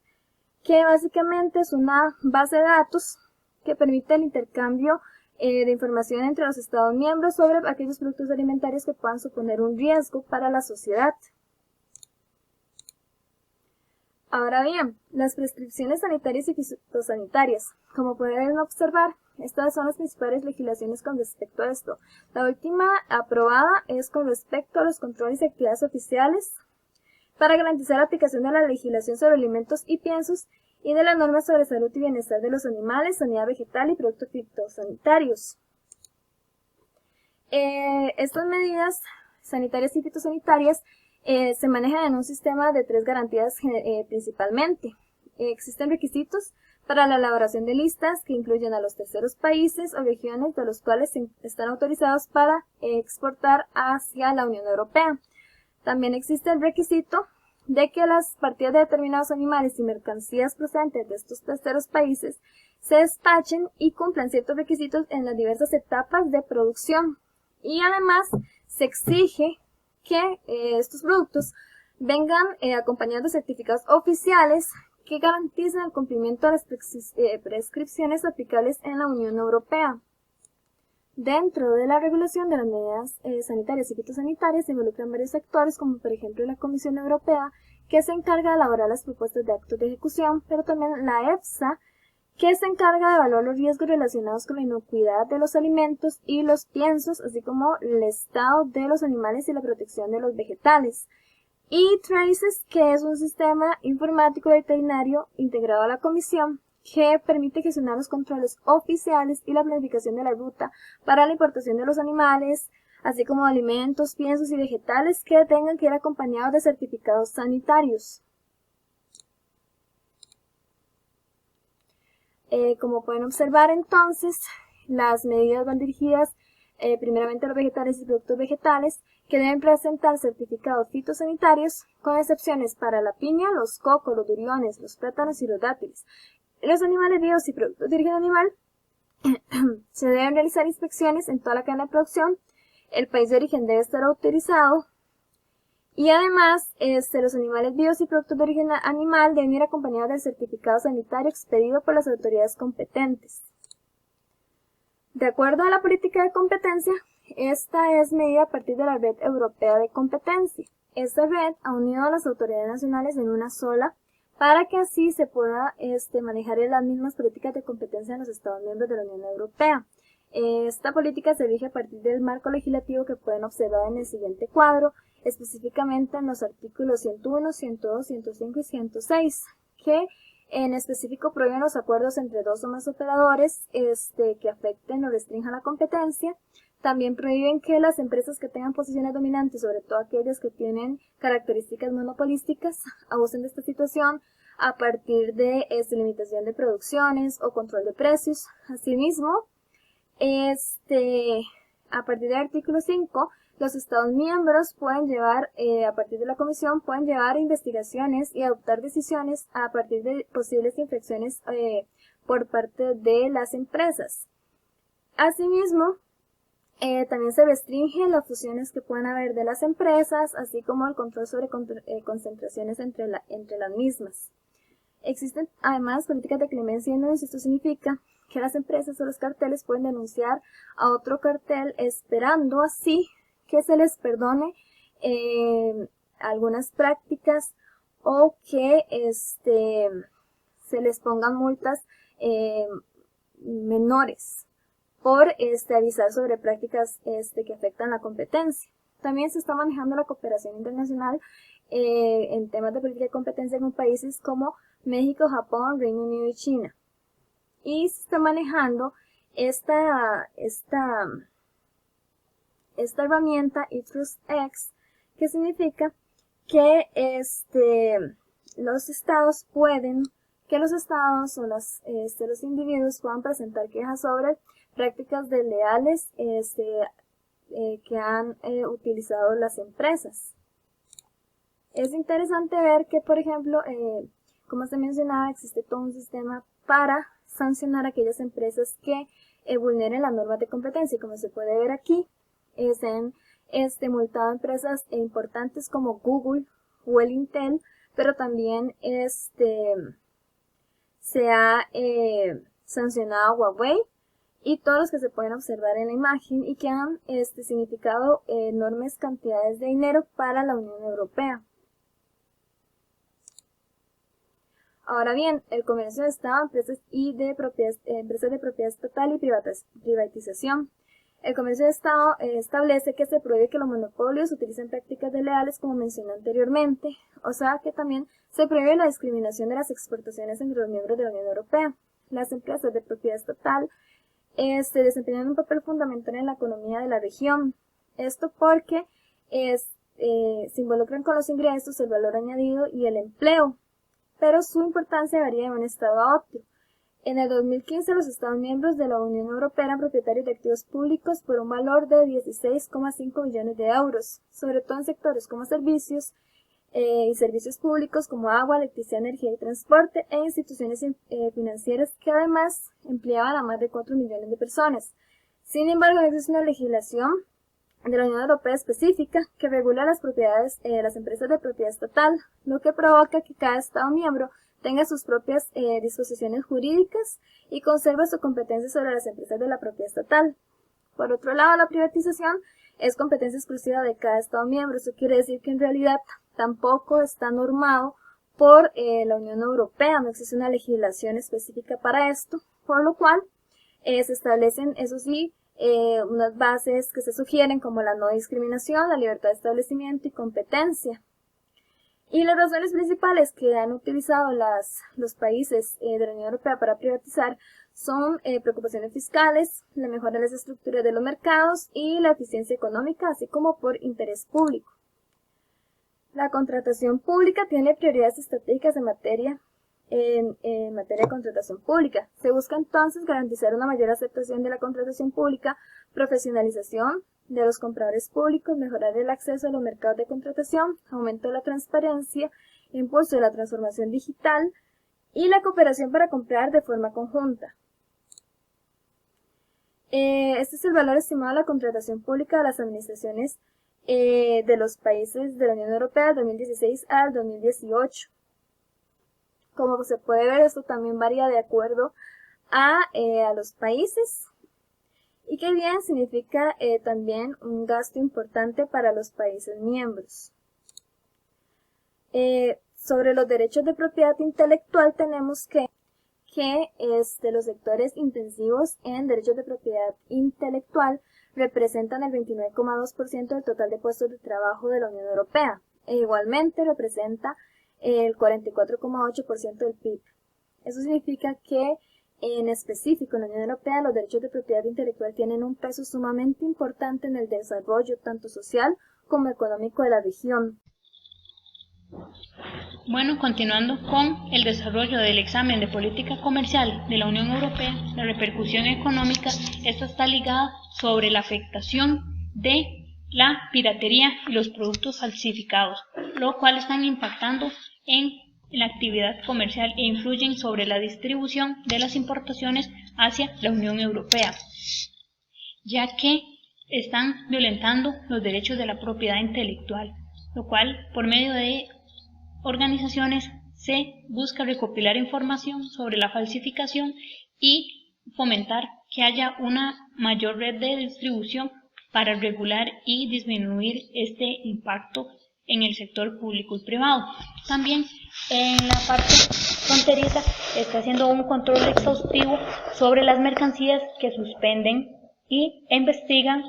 que básicamente es una base de datos que permite el intercambio de información entre los Estados miembros sobre aquellos productos alimentarios que puedan suponer un riesgo para la sociedad. Ahora bien, las prescripciones sanitarias y fitosanitarias. Como pueden observar, estas son las principales legislaciones con respecto a esto. La última aprobada es con respecto a los controles y actividades oficiales para garantizar la aplicación de la legislación sobre alimentos y piensos y de las normas sobre salud y bienestar de los animales, sanidad vegetal y productos fitosanitarios. Estas medidas sanitarias y fitosanitarias se manejan en un sistema de 3 garantías principalmente. Existen requisitos para la elaboración de listas que incluyen a los terceros países o regiones de los cuales están autorizados para exportar hacia la Unión Europea. También existe el requisito de que las partidas de determinados animales y mercancías procedentes de estos terceros países se despachen y cumplan ciertos requisitos en las diversas etapas de producción. Y además se exige que estos productos vengan acompañados de certificados oficiales que garanticen el cumplimiento de las prescripciones aplicables en la Unión Europea. Dentro de la regulación de las medidas sanitarias y fitosanitarias se involucran varios actores, como por ejemplo la Comisión Europea, que se encarga de elaborar las propuestas de actos de ejecución, pero también la EFSA, que se encarga de evaluar los riesgos relacionados con la inocuidad de los alimentos y los piensos, así como el estado de los animales y la protección de los vegetales. Y Traces, que es un sistema informático veterinario integrado a la Comisión, que permite gestionar los controles oficiales y la planificación de la ruta para la importación de los animales, así como alimentos, piensos y vegetales que tengan que ir acompañados de certificados sanitarios. Como pueden observar entonces, las medidas van dirigidas primeramente a los vegetales y productos vegetales que deben presentar certificados fitosanitarios, con excepciones para la piña, los cocos, los duriones, los plátanos y los dátiles. Los animales vivos y productos de origen animal se deben realizar inspecciones en toda la cadena de producción. El país de origen debe estar autorizado. Y además, los animales vivos y productos de origen animal deben ir acompañados del certificado sanitario expedido por las autoridades competentes. De acuerdo a la política de competencia, esta es medida a partir de la Red Europea de Competencia. Esta red ha unido a las autoridades nacionales en una sola para que así se pueda manejar las mismas políticas de competencia en los Estados miembros de la Unión Europea. Esta política se rige a partir del marco legislativo que pueden observar en el siguiente cuadro, específicamente en los artículos 101, 102, 105 y 106, que en específico prohíben los acuerdos entre 2 o más operadores que afecten o restrinjan la competencia. También prohíben que las empresas que tengan posiciones dominantes, sobre todo aquellas que tienen características monopolísticas, abusen de esta situación a partir de limitación de producciones o control de precios. Asimismo, a partir del artículo 5, los Estados miembros pueden llevar, a partir de la Comisión, pueden llevar investigaciones y adoptar decisiones a partir de posibles infracciones por parte de las empresas. Asimismo, también se restringen las fusiones que puedan haber de las empresas, así como el control sobre concentraciones entre las mismas. Existen además políticas de clemencia y denuncia. Esto significa que las empresas o los carteles pueden denunciar a otro cartel esperando así que se les perdone algunas prácticas o que se les pongan multas menores por avisar sobre prácticas que afectan la competencia. También se está manejando la cooperación internacional en temas de política de competencia con países como México, Japón, Reino Unido y China. Y se está manejando esta herramienta eTrustX, que significa que los estados o los individuos puedan presentar quejas sobre prácticas desleales que han utilizado las empresas. Es interesante ver que, por ejemplo, como se mencionaba, existe todo un sistema para sancionar a aquellas empresas que vulneren las normas de competencia. Como se puede ver aquí, se han multado empresas importantes como Google o el Intel, pero también se ha sancionado a Huawei y todos los que se pueden observar en la imagen y que han significado enormes cantidades de dinero para la Unión Europea. Ahora bien, el comercio de Estado, empresas de propiedad estatal y privatización. El comercio de Estado establece que se prohíbe que los monopolios utilicen prácticas desleales como mencioné anteriormente, o sea que también se prohíbe la discriminación de las exportaciones entre los miembros de la Unión Europea. Las empresas de propiedad estatal desempeñan un papel fundamental en la economía de la región. Esto porque se involucran con los ingresos, el valor añadido y el empleo, pero su importancia varía de un estado a otro. En el 2015, los Estados miembros de la Unión Europea eran propietarios de activos públicos por un valor de 16,5 billones de euros, sobre todo en sectores como servicios y servicios públicos como agua, electricidad, energía y transporte, e instituciones financieras que además empleaban a más de 4 millones de personas. Sin embargo, no existe una legislación de la Unión Europea específica que regula las las empresas de propiedad estatal, lo que provoca que cada Estado miembro tenga sus propias disposiciones jurídicas y conserva su competencia sobre las empresas de la propiedad estatal. Por otro lado, la privatización es competencia exclusiva de cada Estado miembro. Eso quiere decir que en realidad tampoco está normado por la Unión Europea, no existe una legislación específica para esto, por lo cual se establecen, eso sí, unas bases que se sugieren como la no discriminación, la libertad de establecimiento y competencia. Y las razones principales que han utilizado los países de la Unión Europea para privatizar son preocupaciones fiscales, la mejora de las estructuras de los mercados y la eficiencia económica, así como por interés público. La contratación pública tiene prioridades estratégicas en materia de contratación pública. Se busca entonces garantizar una mayor aceptación de la contratación pública, profesionalización de los compradores públicos, mejorar el acceso a los mercados de contratación, aumento de la transparencia, impulso de la transformación digital y la cooperación para comprar de forma conjunta. Este es el valor estimado de la contratación pública de las administraciones de los países de la Unión Europea del 2016 al 2018. Como se puede ver, esto también varía de acuerdo a los países. Y que bien significa también un gasto importante para los países miembros. Sobre los derechos de propiedad intelectual tenemos que los sectores intensivos en derechos de propiedad intelectual representan el 29,2% del total de puestos de trabajo de la Unión Europea e igualmente representa el 44,8% del PIB. Eso significa que en específico, en la Unión Europea, los derechos de propiedad intelectual tienen un peso sumamente importante en el desarrollo tanto social como económico de la región. Bueno, continuando con el desarrollo del examen de política comercial de la Unión Europea, la repercusión económica, esta está ligada sobre la afectación de la piratería y los productos falsificados, lo cual están impactando en la actividad comercial e influyen sobre la distribución de las importaciones hacia la Unión Europea, ya que están violentando los derechos de la propiedad intelectual, lo cual por medio de organizaciones se busca recopilar información sobre la falsificación y fomentar que haya una mayor red de distribución para regular y disminuir este impacto en el sector público y privado. También en la parte fronteriza está haciendo un control exhaustivo sobre las mercancías que suspenden y investigan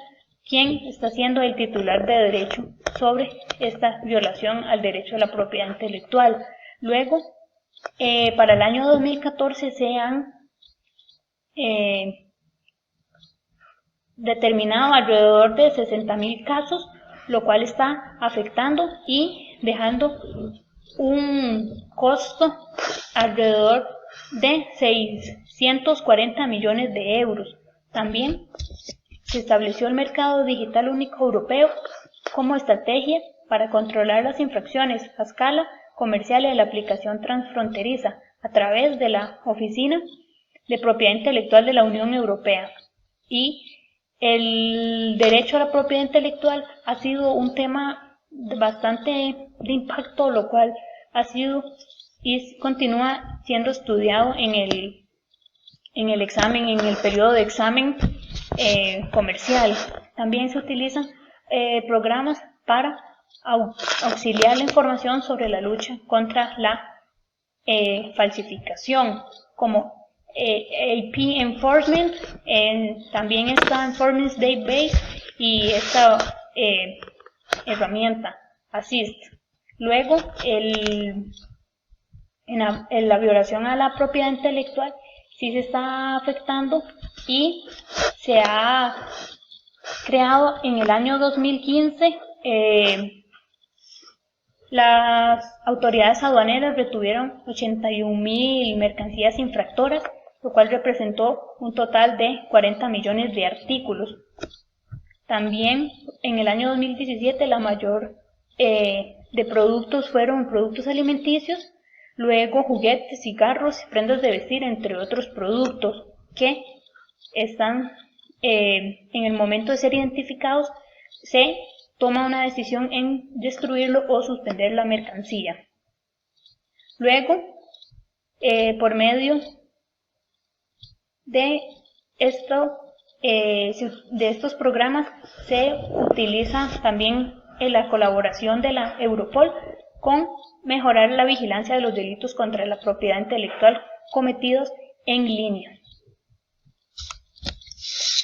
quién está siendo el titular de derecho sobre esta violación al derecho a la propiedad intelectual. Luego, para el año 2014 se han determinado alrededor de 60.000 casos, lo cual está afectando y dejando un costo alrededor de 640 millones de euros. También se estableció el mercado digital único europeo como estrategia para controlar las infracciones a escala comercial de la aplicación transfronteriza a través de la Oficina de Propiedad Intelectual de la Unión Europea. Y el derecho a la propiedad intelectual ha sido un tema bastante de impacto, lo cual ha sido y continúa siendo estudiado en en el examen, en el periodo de examen comercial. También se utilizan programas para auxiliar la información sobre la lucha contra la falsificación, como AP Enforcement, también está Enforcement Database y esta herramienta Assist. Luego, en la violación a la propiedad intelectual sí se está afectando y se ha creado en el año 2015 las autoridades aduaneras retuvieron 81.000 mercancías infractoras, lo cual representó un total de 40 millones de artículos. También en el año 2017 la mayor de productos fueron productos alimenticios, luego juguetes, cigarros, prendas de vestir, entre otros productos que están en el momento de ser identificados, se toma una decisión en destruirlo o suspender la mercancía. Luego, por medio de estos programas se utiliza también la colaboración de la Europol con mejorar la vigilancia de los delitos contra la propiedad intelectual cometidos en línea.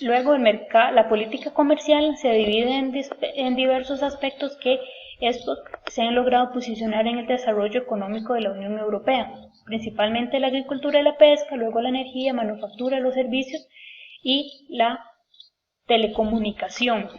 Luego, la política comercial se divide en diversos aspectos que estos se han logrado posicionar en el desarrollo económico de la Unión Europea, principalmente la agricultura y la pesca, luego la energía, manufactura, los servicios y la telecomunicación.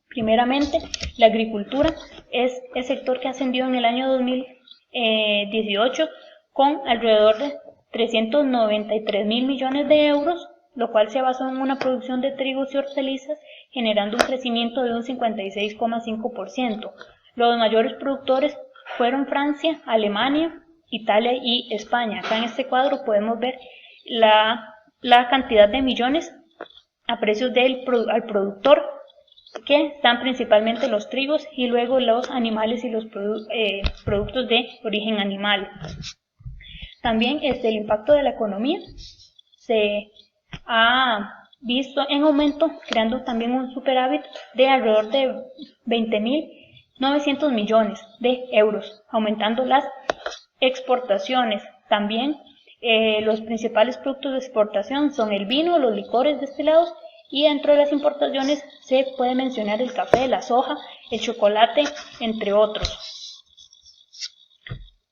Primeramente, la agricultura es el sector que ascendió en el año 2018 con alrededor de 393.000 millones de euros, lo cual se basó en una producción de trigos y hortalizas, generando un crecimiento de un 56,5%. Los mayores productores fueron Francia, Alemania, Italia y España. Acá en este cuadro podemos ver la cantidad de millones a precios al productor, que están principalmente los trigos y luego los animales y los productos de origen animal. También el impacto de la economía se ha visto en aumento, creando también un superávit de alrededor de 20.900 millones de euros, aumentando las exportaciones. También los principales productos de exportación son el vino, los licores destilados, y dentro de las importaciones se puede mencionar el café, la soja, el chocolate, entre otros.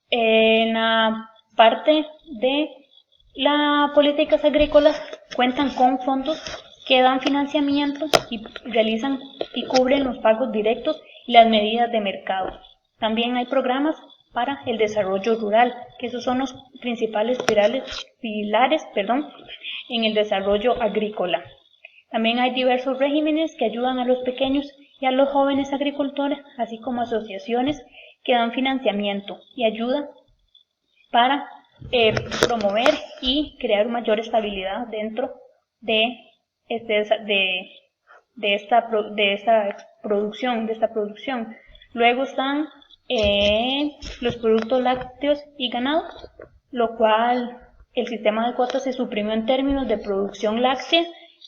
En la parte de las políticas agrícolas cuentan con fondos que dan financiamiento y realizan y cubren los pagos directos y las medidas de mercado. También hay programas para el desarrollo rural, que esos son los principales pilares en el desarrollo agrícola. También hay diversos regímenes que ayudan a los pequeños y a los jóvenes agricultores, así como asociaciones que dan financiamiento y ayuda para promover y crear mayor estabilidad dentro de esta producción. Luego están los productos lácteos y ganado, lo cual el sistema de cuotas se suprimió en términos de producción láctea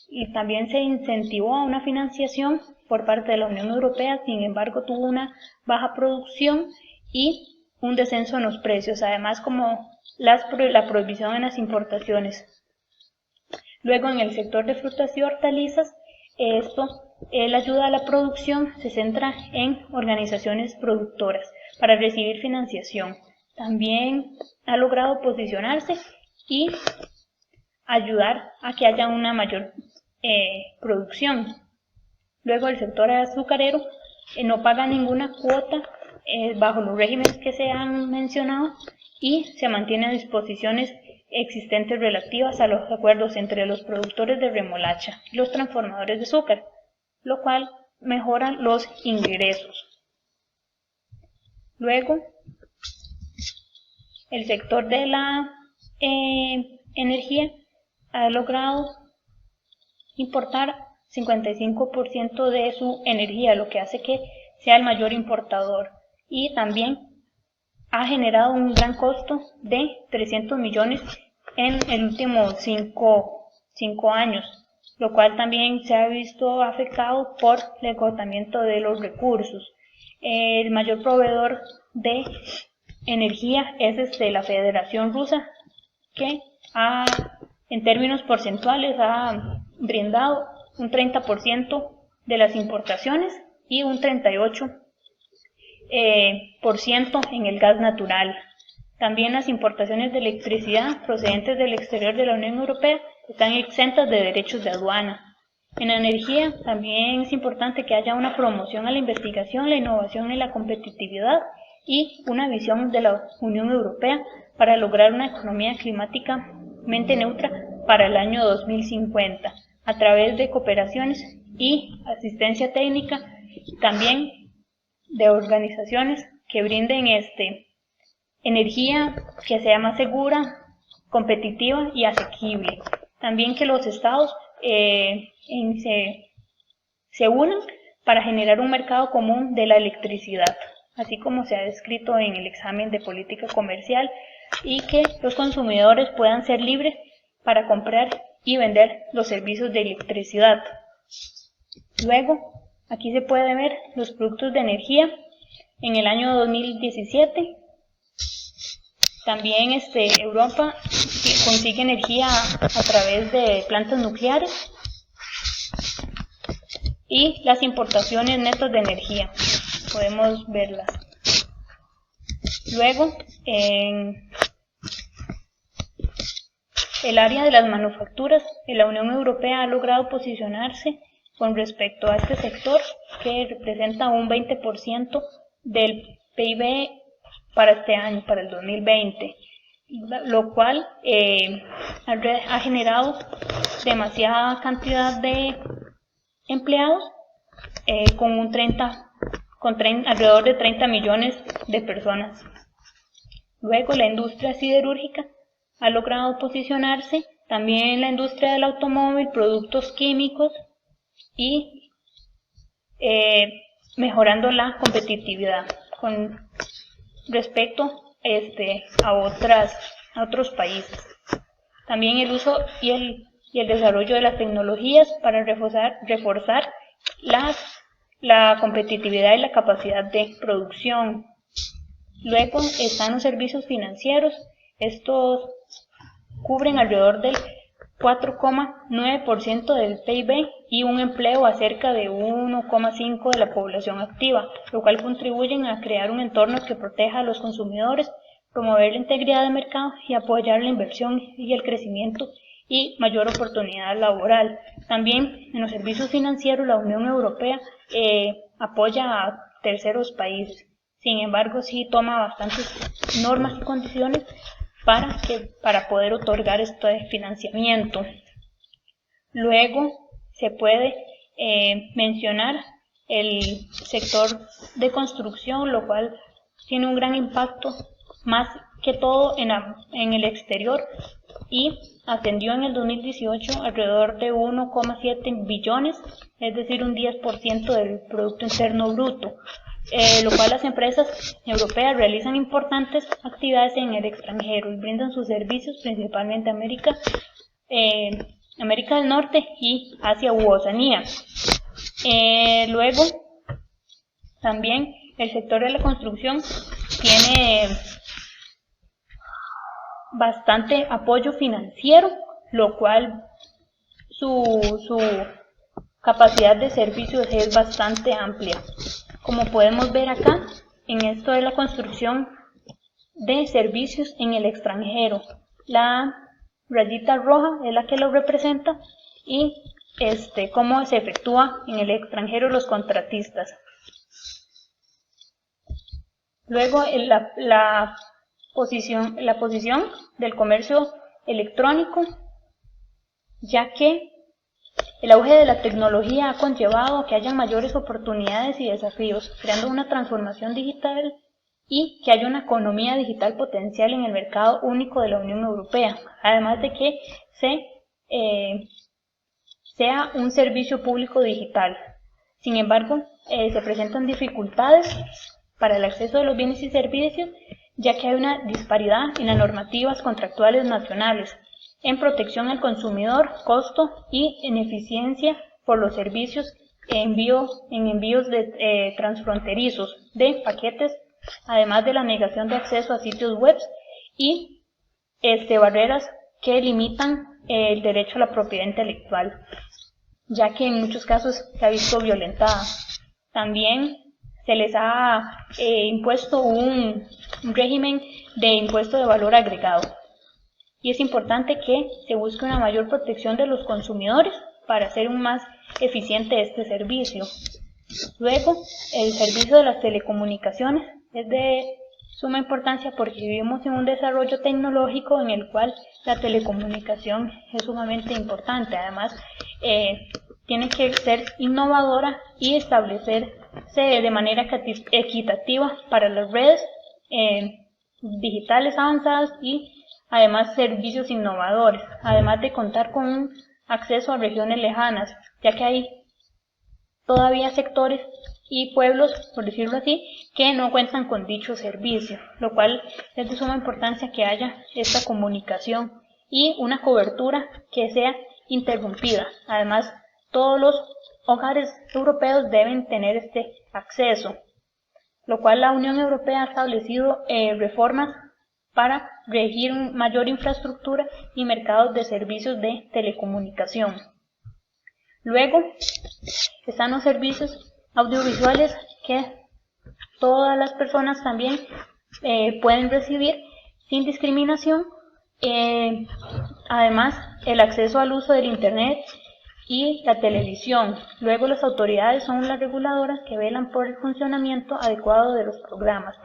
y también se incentivó a una financiación por parte de la Unión Europea. Sin embargo, tuvo una baja producción y un descenso en los precios, además como la prohibición en las importaciones. Luego, en el sector de frutas y hortalizas, la ayuda a la producción se centra en organizaciones productoras para recibir financiación. También ha logrado posicionarse y ayudar a que haya una mayor producción. Luego, el sector azucarero no paga ninguna cuota bajo los regímenes que se han mencionado y se mantienen disposiciones existentes relativas a los acuerdos entre los productores de remolacha y los transformadores de azúcar, lo cual mejora los ingresos. Luego, el sector de la energía ha logrado importar 55% de su energía, lo que hace que sea el mayor importador, y también ha generado un gran costo de 300 millones en el último 5 años, lo cual también se ha visto afectado por el agotamiento de los recursos. El mayor proveedor de energía es la Federación Rusa, que en términos porcentuales ha brindado un 30% de las importaciones y un 38% en el gas natural. También las importaciones de electricidad procedentes del exterior de la Unión Europea están exentas de derechos de aduana. En la energía también es importante que haya una promoción a la investigación, la innovación y la competitividad y una visión de la Unión Europea para lograr una economía climáticamente neutra para el año 2050 a través de cooperaciones y asistencia técnica, también de organizaciones que brinden energía que sea más segura, competitiva y asequible. También que los estados se unan para generar un mercado común de la electricidad, así como se ha descrito en el examen de política comercial, y que los consumidores puedan ser libres para comprar y vender los servicios de electricidad. Luego, aquí se puede ver los productos de energía en el año 2017. También Europa consigue energía a través de plantas nucleares y las importaciones netas de energía. Podemos verlas. Luego, en el área de las manufacturas, la Unión Europea ha logrado posicionarse con respecto a este sector, que representa un 20% del PIB para este año, para el 2020, lo cual ha generado demasiada cantidad de empleados, con alrededor de 30 millones de personas. Luego, la industria siderúrgica ha logrado posicionarse, también la industria del automóvil, productos químicos y mejorando la competitividad con respecto a otros países. También el uso y el desarrollo de las tecnologías para reforzar la competitividad y la capacidad de producción. Luego están los servicios financieros. Estos cubren alrededor del 4,9% del PIB y un empleo a cerca de 1,5% de la población activa, lo cual contribuyen a crear un entorno que proteja a los consumidores, promover la integridad del mercado y apoyar la inversión y el crecimiento y mayor oportunidad laboral. También en los servicios financieros la Unión Europea apoya a terceros países. Sin embargo, sí toma bastantes normas y condiciones para poder otorgar este financiamiento. Luego se puede mencionar el sector de construcción, lo cual tiene un gran impacto, más que todo en el exterior, y ascendió en el 2018 alrededor de 1,7 billones, es decir, un 10% del Producto Interno Bruto, lo cual las empresas europeas realizan importantes actividades en el extranjero y brindan sus servicios principalmente a América del Norte y Asia u Oceanía. Luego, también el sector de la construcción tiene bastante apoyo financiero, lo cual su capacidad de servicios es bastante amplia. Como podemos ver acá, en esto de la construcción de servicios en el extranjero, la rayita roja es la que lo representa, y cómo se efectúa en el extranjero los contratistas. Luego la posición del comercio electrónico, ya que el auge de la tecnología ha conllevado a que haya mayores oportunidades y desafíos, creando una transformación digital y que haya una economía digital potencial en el mercado único de la Unión Europea, además de que sea un servicio público digital. Sin embargo, se presentan dificultades para el acceso de los bienes y servicios, ya que hay una disparidad en las normativas contractuales nacionales, en protección al consumidor, costo y en eficiencia por los servicios en envíos transfronterizos de paquetes, además de la negación de acceso a sitios web y barreras que limitan el derecho a la propiedad intelectual, ya que en muchos casos se ha visto violentada. También se les ha impuesto un régimen de impuesto de valor agregado. Y es importante que se busque una mayor protección de los consumidores para hacer un más eficiente este servicio. Luego, el servicio de las telecomunicaciones es de suma importancia porque vivimos en un desarrollo tecnológico en el cual la telecomunicación es sumamente importante. Además, tiene que ser innovadora y establecerse de manera equitativa para las redes digitales avanzadas y además servicios innovadores, además de contar con un acceso a regiones lejanas, ya que hay todavía sectores y pueblos, por decirlo así, que no cuentan con dicho servicio, lo cual es de suma importancia que haya esta comunicación y una cobertura que sea interrumpida. Además, todos los hogares europeos deben tener este acceso, lo cual la Unión Europea ha establecido reformas para regir mayor infraestructura y mercados de servicios de telecomunicación. Luego están los servicios audiovisuales que todas las personas también pueden recibir sin discriminación. Además, el acceso al uso del Internet y la televisión. Luego, las autoridades son las reguladoras que velan por el funcionamiento adecuado de los programas.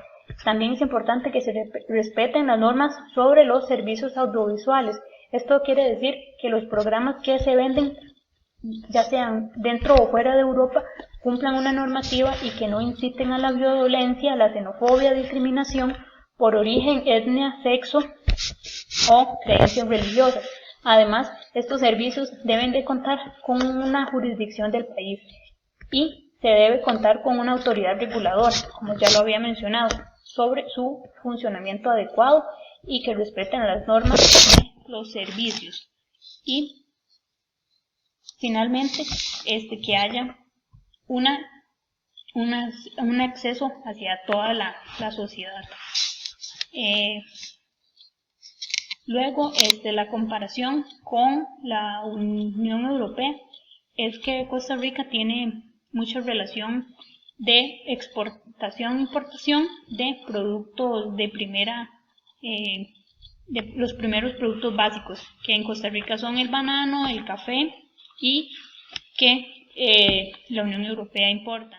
También es importante que se respeten las normas sobre los servicios audiovisuales. Esto quiere decir que los programas que se venden, ya sean dentro o fuera de Europa, cumplan una normativa y que no inciten a la violencia, la xenofobia, discriminación por origen, etnia, sexo o creencias religiosas. Además, estos servicios deben de contar con una jurisdicción del país y se debe contar con una autoridad reguladora, como ya lo había mencionado, sobre su funcionamiento adecuado y que respeten las normas de los servicios. Y finalmente, que haya un acceso hacia toda la sociedad. Luego, la comparación con la Unión Europea es que Costa Rica tiene mucha relación de exportación e importación de productos de primera, de los primeros productos básicos, que en Costa Rica son el banano, el café y que la Unión Europea importa.